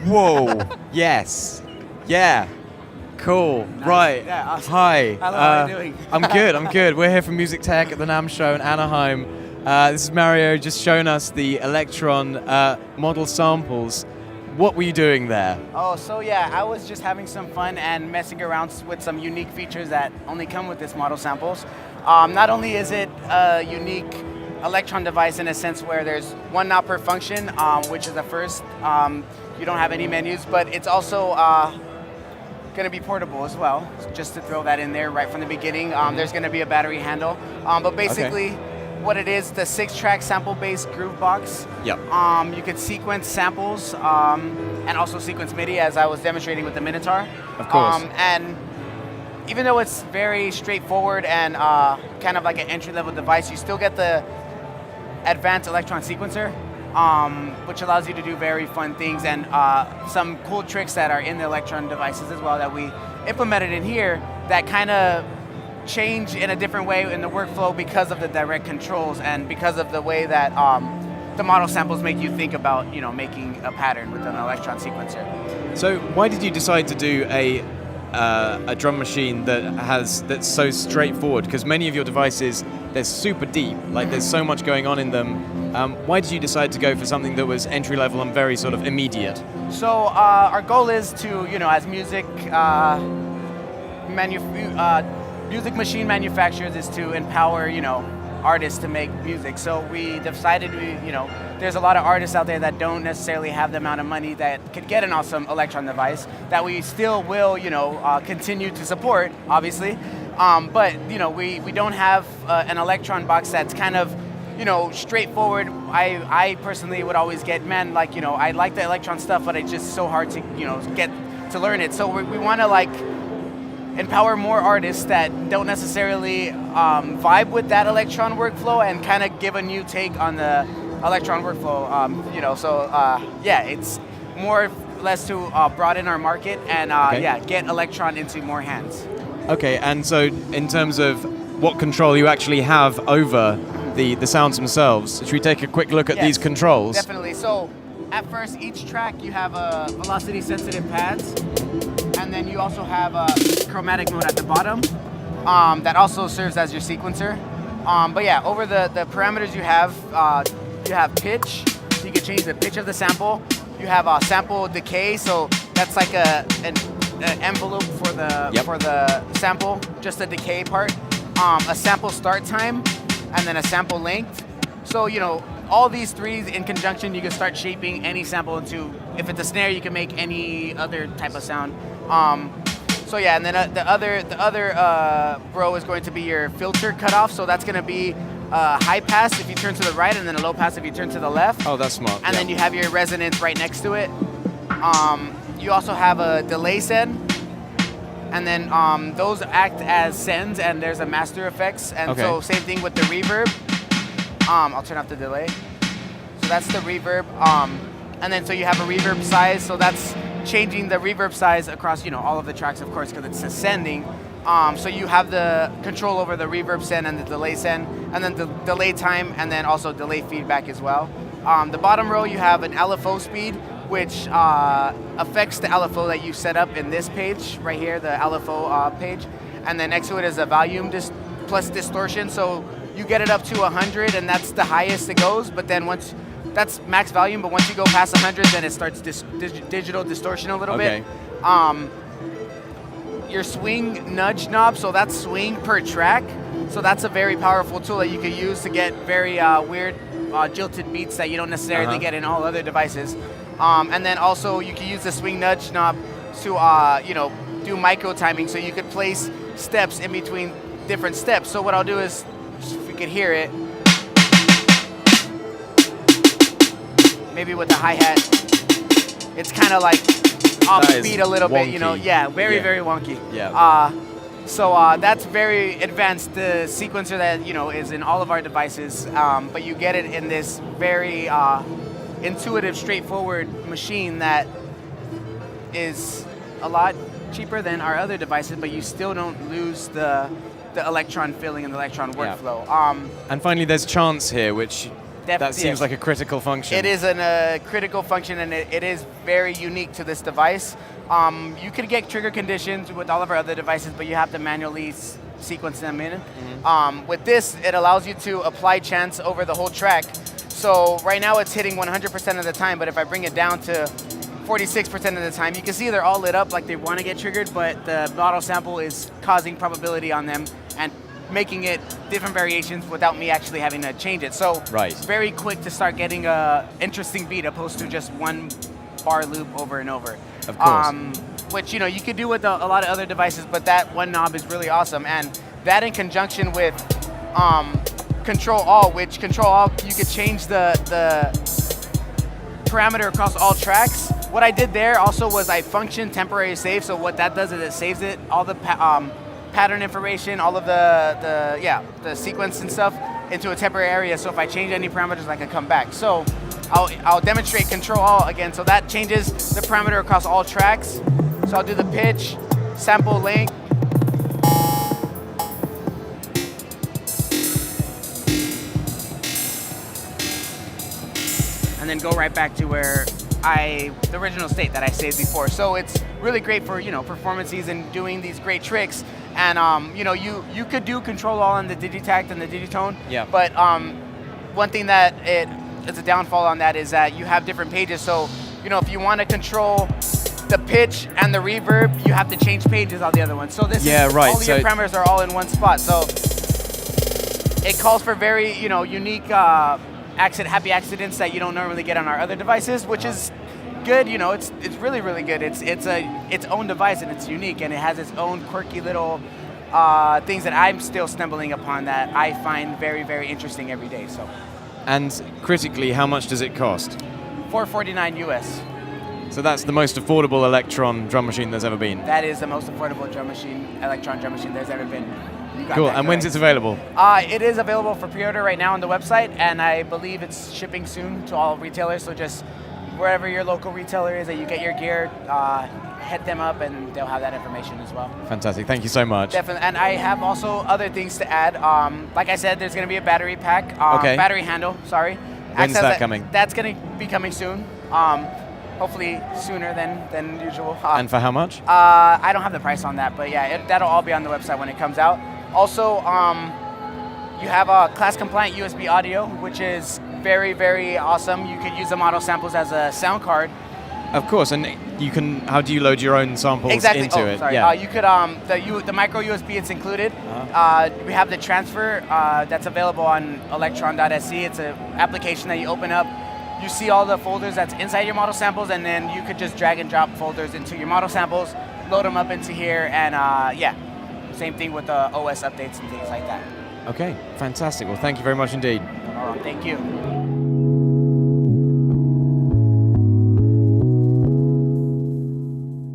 Whoa. Yes. Yeah. Cool. Nice. Right. Yeah, awesome. Hi. Hello, how are you doing? I'm good. I'm good. We're here from MusicTech at the NAMM show in Anaheim. This is Mario just showing us the Elektron model samples. What were you doing there? Oh, so yeah, I was just having some fun and messing around with some unique features that only come with this model samples. Not only is it a unique Elektron device in a sense where there's one knob per function, which is the first. You don't have any menus, but it's also going to be portable as well, just to throw that in there right from the beginning. There's going to be a battery handle, but basically what it is, the 6-track sample-based groovebox. Yep. You could sequence samples and also sequence MIDI, as I was demonstrating with the Minotaur. Of course. And even though it's very straightforward and kind of like an entry-level device, you still get the advanced Elektron sequencer, which allows you to do very fun things and some cool tricks that are in the Elektron devices as well that we implemented in here that kind of change in a different way in the workflow because of the direct controls and because of the way that the model samples make you think about, you know, making a pattern with an Elektron sequencer. So why did you decide to do a drum machine that's so straightforward? Because many of your devices, they're super deep, like there's so much going on in them. Why did you decide to go for something that was entry level and very sort of immediate? So our goal is to, you know, as music machine manufacturers, is to empower, you know, artists to make music. So we decided, you know, there's a lot of artists out there that don't necessarily have the amount of money that could get an awesome Elektron device that we still will, you know, continue to support, obviously. But, you know, we don't have an Elektron box that's kind of, you know, straightforward. I personally would always get, man, like, you know, I like the Elektron stuff, but it's just so hard to, you know, get to learn it. So we want to, like, empower more artists that don't necessarily vibe with that Elektron workflow and kind of give a new take on the Elektron workflow. You know, so yeah, it's more or less to broaden our market and yeah, get Elektron into more hands. Okay, and so in terms of what control you actually have over the sounds themselves, should we take a quick look at these controls? Definitely. So at first, each track you have a velocity sensitive pads, and then you also have a chromatic mode at the bottom that also serves as your sequencer. But yeah, over the parameters you have pitch, so you can change the pitch of the sample. You have a sample decay, so that's like an envelope for the sample, just the decay part. A sample start time, and then a sample length. So, you know, all these three in conjunction, you can start shaping any sample into, if it's a snare, you can make any other type of sound. So yeah, and then the other row is going to be your filter cutoff. So that's going to be high pass if you turn to the right, and then a low pass if you turn to the left. Oh, that's smart. And then you have your resonance right next to it. You also have a delay send. And then those act as sends, and there's a master effects. And so same thing with the reverb. I'll turn off the delay. So that's the reverb. And then so you have a reverb size. So that's changing the reverb size across, you know, all of the tracks, of course, because it's ascending. So you have the control over the reverb send and the delay send, and then the delay time, and then also delay feedback as well. The bottom row, you have an LFO speed, which affects the LFO that you set up in this page right here, the LFO page. And then next to it is a volume plus distortion. So you get it up to 100, and that's the highest it goes. But then once, that's max volume, but once you go past 100, then it starts digital distortion a little bit. Your swing nudge knob, so that's swing per track. So that's a very powerful tool that you can use to get very weird jilted beats that you don't necessarily get in all other devices. And then also you can use the swing nudge knob to you know, do micro timing, so you could place steps in between different steps. So what I'll do is, if we could hear it, maybe with the hi-hat, it's kind of like off speed a little bit, you know. Yeah, very wonky. Yeah. So that's very advanced, the sequencer that, you know, is in all of our devices, but you get it in this very intuitive, straightforward machine that is a lot cheaper than our other devices, but you still don't lose the Elektron feeling and the Elektron workflow. And finally, there's chants here, which That seems like a critical function. It is a critical function, and it is very unique to this device. You could get trigger conditions with all of our other devices, but you have to manually sequence them in. With this, it allows you to apply chants over the whole track. So right now it's hitting 100% of the time, but if I bring it down to 46% of the time, you can see they're all lit up like they want to get triggered, but the model sample is causing probability on them and making it different variations without me actually having to change it. So it's very quick to start getting a interesting beat opposed to just one bar loop over and over. Of course. Which you could do with a lot of other devices, but that one knob is really awesome. And that in conjunction with Control All, which Control All, you could change the parameter across all tracks. What I did there also was I function temporary save. So what that does is it saves it, all the pattern information, all of the sequence and stuff into a temporary area. So if I change any parameters, I can come back. So I'll demonstrate Control All again. So that changes the parameter across all tracks. So I'll do the pitch, sample length, and then go right back to where the original state that I saved before. So it's really great for performances and doing these great tricks. And you could do Control All on the Digitact and the Digitone. Yeah. But one thing that is a downfall on that is that you have different pages. So if you want to control the pitch and the reverb, you have to change pages on the other one. So this all your parameters are all in one spot. So it calls for very unique happy accidents that you don't normally get on our other devices, which is good. It's really, really good. It's its own device, and it's unique, and it has its own quirky little things that I'm still stumbling upon that I find very, very interesting every day. So. And critically, how much does it cost? $449 US. So that's the most affordable Elektron drum machine there's ever been. That is the most affordable Elektron drum machine there's ever been. Cool. And when's it available? It is available for pre-order right now on the website, and I believe it's shipping soon to all retailers. So just wherever your local retailer is that you get your gear, hit them up, and they'll have that information as well. Fantastic. Thank you so much. Definitely. And I have also other things to add. Like I said, there's going to be a battery pack, battery handle. Sorry. When's that coming? That's going to be coming soon. Hopefully sooner than usual. And for how much? I don't have the price on that, but yeah, that'll all be on the website when it comes out. Also, you have a class-compliant USB audio, which is very, very awesome. You could use the model samples as a sound card. Of course, and you can. How do you load your own samples into it? Sorry. Yeah. You could the micro USB. It's included. We have the transfer that's available on Elektron.se. It's an application that you open up. You see all the folders that's inside your model samples, and then you could just drag and drop folders into your model samples, load them up into here, and same thing with the OS updates and things like that. Okay, fantastic. Well, thank you very much indeed. Thank you.